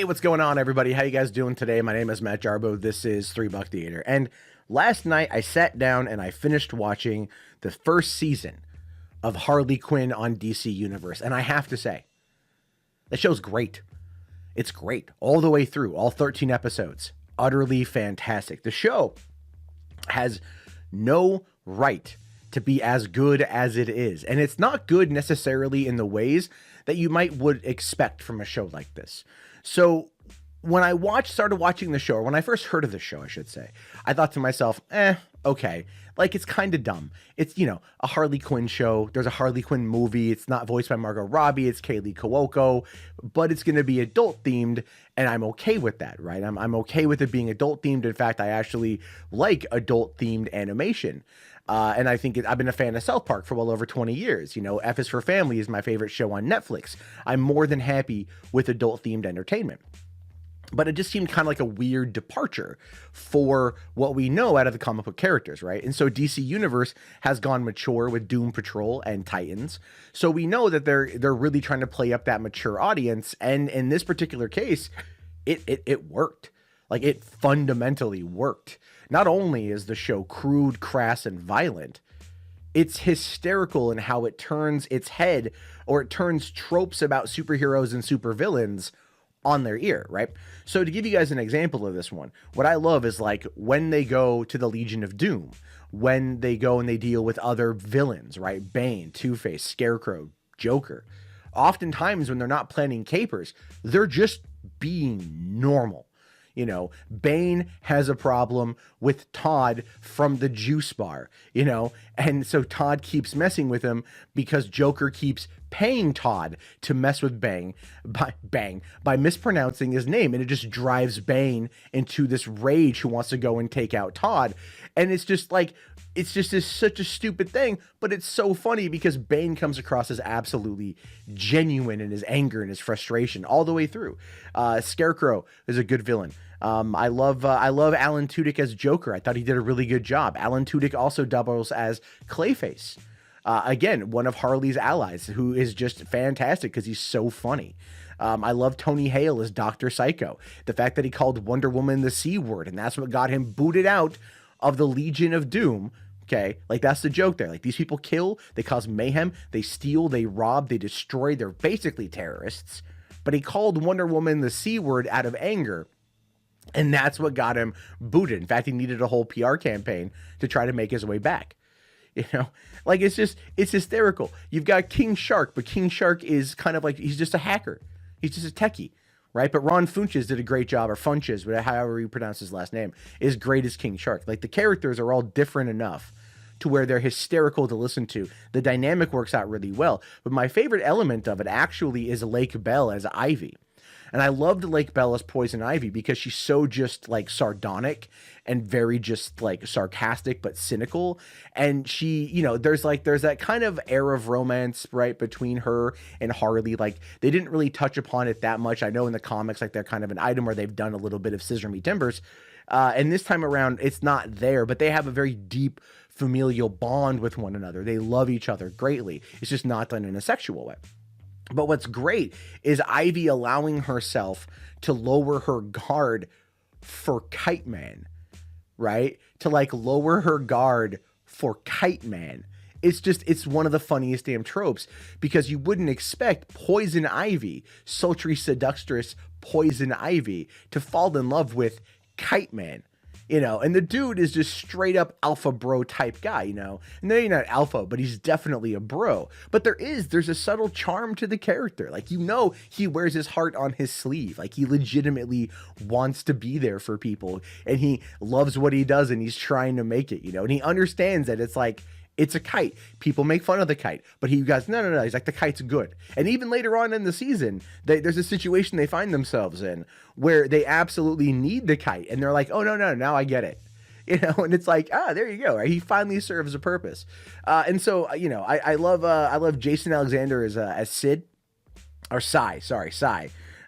Hey, what's going on, everybody? How you guys doing today? My name is Matt Jarbo. This is $3 Theater. And last night I sat down and I finished watching the first season of Harley Quinn on DC Universe. And I have to say, the show's great. It's great all the way through, all 13 episodes. Utterly fantastic. The show has no right to be as good as it is. And it's not good necessarily in the ways that you would expect from a show like this. So when I started watching the show, or when I first heard of the show, I should say, I thought to myself, okay. Like, it's kind of dumb. It's, a Harley Quinn show. There's a Harley Quinn movie. It's not voiced by Margot Robbie. It's Kaley Cuoco, but it's going to be adult themed. And I'm okay with that, right? I'm okay with it being adult themed. In fact, I actually like adult themed animation. And I think I've been a fan of South Park for well over 20 years. F is for Family is my favorite show on Netflix. I'm more than happy with adult themed entertainment. But it just seemed kind of like a weird departure for what we know out of the comic book characters, right? And so DC Universe has gone mature with Doom Patrol and Titans. So we know that they're really trying to play up that mature audience. And in this particular case, it worked. Like, it fundamentally worked. Not only is the show crude, crass, and violent, it's hysterical in how it turns its head, or it turns tropes about superheroes and supervillains on their ear, right? So to give you guys an example of this one, what I love is, like, when they go to the Legion of Doom, when they go and they deal with other villains, right? Bane, Two-Face, Scarecrow, Joker. Oftentimes when they're not planning capers, they're just being normal. Bane has a problem with Todd from the juice bar, and so Todd keeps messing with him because Joker keeps paying Todd to mess with Bane by mispronouncing his name. And it just drives Bane into this rage who wants to go and take out Todd. And it's just like, such a stupid thing, but it's so funny because Bane comes across as absolutely genuine in his anger and his frustration all the way through. Scarecrow is a good villain. I love Alan Tudyk as Joker. I thought he did a really good job. Alan Tudyk also doubles as Clayface. Again, one of Harley's allies, who is just fantastic because he's so funny. I love Tony Hale as Dr. Psycho. The fact that he called Wonder Woman the C word, and that's what got him booted out of the Legion of Doom. Okay, like, that's the joke there. Like, these people kill, they cause mayhem, they steal, they rob, they destroy. They're basically terrorists. But he called Wonder Woman the C word out of anger, and that's what got him booted. In fact, he needed a whole PR campaign to try to make his way back. Like, it's hysterical. You've got King Shark, but King Shark is kind of like, he's just a hacker. He's just a techie, right? But Ron Funches did a great job, or Funches, however you pronounce his last name, is great as King Shark. Like, the characters are all different enough to where they're hysterical to listen to. The dynamic works out really well. But my favorite element of it actually is Lake Bell as Ivy. And I loved Lake Bell as Poison Ivy because she's so just, like, sardonic and very just, like, sarcastic but cynical. And she, there's that kind of air of romance, right, between her and Harley. Like, they didn't really touch upon it that much. I know in the comics, like, they're kind of an item where they've done a little bit of Scissor Me Timbers. And this time around, it's not there, but they have a very deep familial bond with one another. They love each other greatly. It's just not done in a sexual way. But what's great is Ivy allowing herself to lower her guard for Kite Man, right? To, like, lower her guard for Kite Man. It's one of the funniest damn tropes, because you wouldn't expect Poison Ivy, sultry, seductress Poison Ivy, to fall in love with Kite Man. And the dude is just straight up alpha bro type guy, and maybe not alpha, but he's definitely a bro. But there's a subtle charm to the character. Like, he wears his heart on his sleeve. Like, he legitimately wants to be there for people, and he loves what he does, and he's trying to make it, and he understands that it's like, it's a kite. People make fun of the kite, but he goes, no. He's like, the kite's good. And even later on in the season, there's a situation they find themselves in where they absolutely need the kite. And they're like, oh, no, now I get it. And it's like, there you go. Right? He finally serves a purpose. And so, I love Jason Alexander as Sid, or Sy.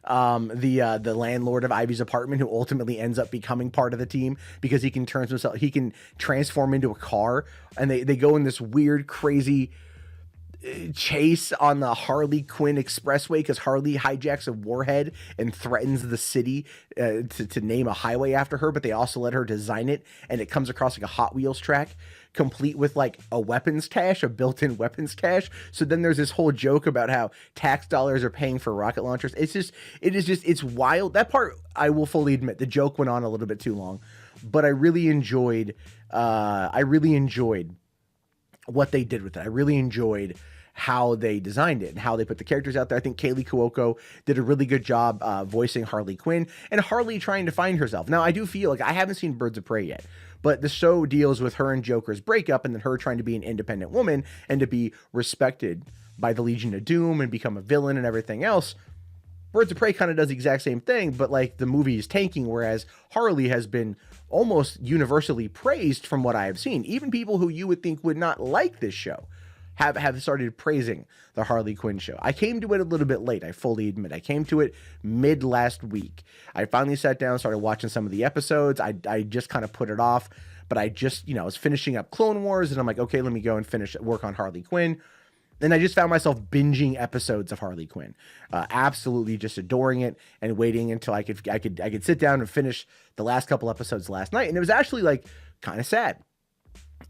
The landlord of Ivy's apartment, who ultimately ends up becoming part of the team because he can transform into a car, and they go in this weird, crazy chase on the Harley Quinn Expressway because Harley hijacks a warhead and threatens the city to name a highway after her, but they also let her design it, and it comes across like a Hot Wheels track, complete with like a weapons cache, a built-in weapons cache. So then there's this whole joke about how tax dollars are paying for rocket launchers. It's wild. That part, I will fully admit, the joke went on a little bit too long, but I really enjoyed what they did with it. I really enjoyed how they designed it and how they put the characters out there. I think Kaley Cuoco did a really good job voicing Harley Quinn and Harley trying to find herself. Now, I do feel like I haven't seen Birds of Prey yet, but the show deals with her and Joker's breakup and then her trying to be an independent woman and to be respected by the Legion of Doom and become a villain and everything else. Birds of Prey kind of does the exact same thing, but like the movie is tanking, whereas Harley has been almost universally praised from what I have seen. Even people who you would think would not like this show have started praising the Harley Quinn show. I came to it a little bit late, I fully admit. I came to it mid last week. I finally sat down, started watching some of the episodes. I just kind of put it off, but I just, I was finishing up Clone Wars, and I'm like, okay, let me go and finish work on Harley Quinn. And I just found myself binging episodes of Harley Quinn, absolutely just adoring it and waiting until I could sit down and finish the last couple episodes last night. And it was actually like kind of sad,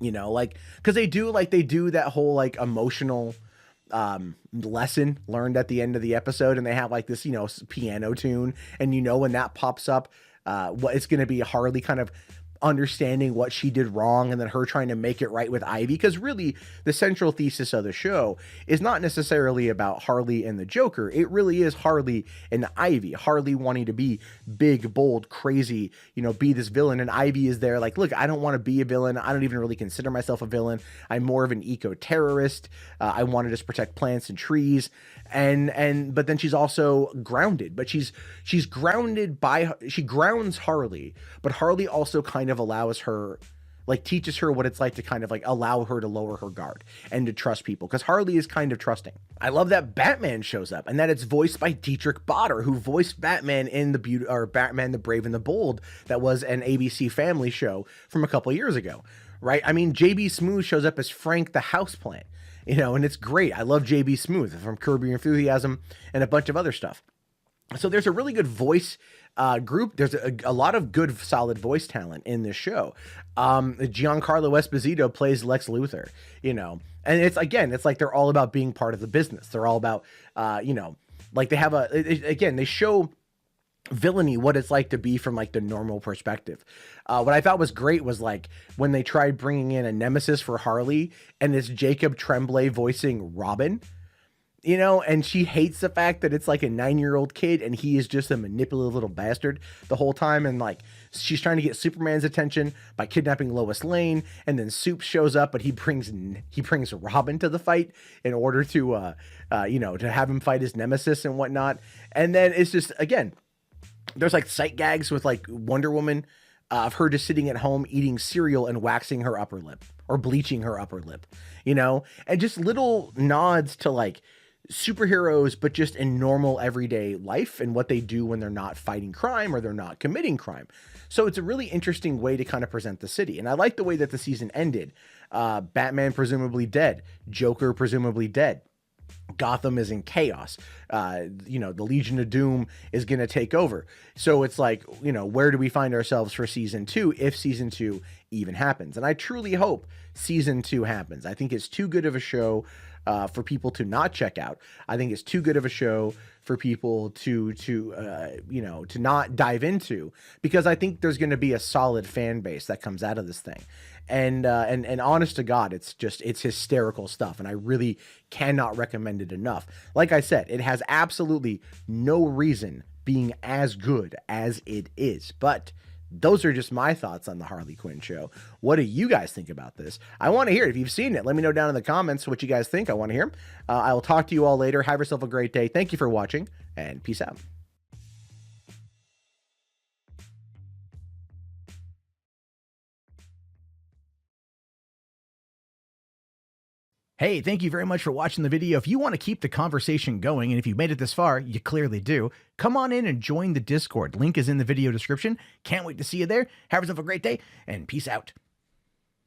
like because they do that whole like emotional lesson learned at the end of the episode, and they have like this piano tune, and when that pops up, what it's going to be Harley kind of understanding what she did wrong and then her trying to make it right with Ivy, because really the central thesis of the show is not necessarily about Harley and the Joker. It really is Harley and Ivy. Harley wanting to be big, bold, crazy, be this villain, and Ivy is there like, look, I don't want to be a villain. I don't even really consider myself a villain. I'm more of an eco-terrorist. I want to just protect plants and trees. But then she's also grounded, but she's grounded she grounds Harley, but Harley also kind of allows her, like teaches her what it's like to kind of like allow her to lower her guard and to trust people, because Harley is kind of trusting. I love that Batman shows up and that it's voiced by Dietrich Bader, who voiced Batman in Batman the Brave and the Bold. That was an ABC Family show from a couple years ago, right? I mean, JB Smoove shows up as Frank the Houseplant. And it's great. I love JB Smoove from Curb Your Enthusiasm and a bunch of other stuff. So there's a really good voice group. There's a lot of good, solid voice talent in this show. Giancarlo Esposito plays Lex Luthor, and it's like they're all about being part of the business. They're all about, like they have they show villainy, what it's like to be from like the normal perspective. What I thought was great was like when they tried bringing in a nemesis for Harley, and it's Jacob Tremblay voicing Robin, and she hates the fact that it's like a 9-year-old kid and he is just a manipulative little bastard the whole time. And like she's trying to get Superman's attention by kidnapping Lois Lane, and then Soup shows up, but he brings Robin to the fight in order to to have him fight his nemesis and whatnot. And then it's just, again, there's like sight gags with like Wonder Woman of her just sitting at home eating cereal and waxing her upper lip or bleaching her upper lip, and just little nods to like superheroes, but just in normal everyday life and what they do when they're not fighting crime or they're not committing crime. So it's a really interesting way to kind of present the city. And I like the way that the season ended. Batman presumably dead, Joker presumably dead. Gotham is in chaos. The Legion of Doom is going to take over. So it's like, where do we find ourselves for season 2, if season 2 even happens? And I truly hope season 2 happens. I think it's too good of a show for people to not check out. I think it's too good of a show for people to not dive into, because I think there's going to be a solid fan base that comes out of this thing. And honest to God, it's hysterical stuff. And I really cannot recommend it enough. Like I said, it has absolutely no reason being as good as it is, but those are just my thoughts on the Harley Quinn show. What do you guys think about this? I want to hear it. If you've seen it, let me know down in the comments what you guys think. I want to hear. I will talk to you all later. Have yourself a great day. Thank you for watching, and peace out. Hey, thank you very much for watching the video. If you want to keep the conversation going, and if you've made it this far, you clearly do, come on in and join the Discord. Link is in the video description. Can't wait to see you there. Have yourself a great day, and peace out.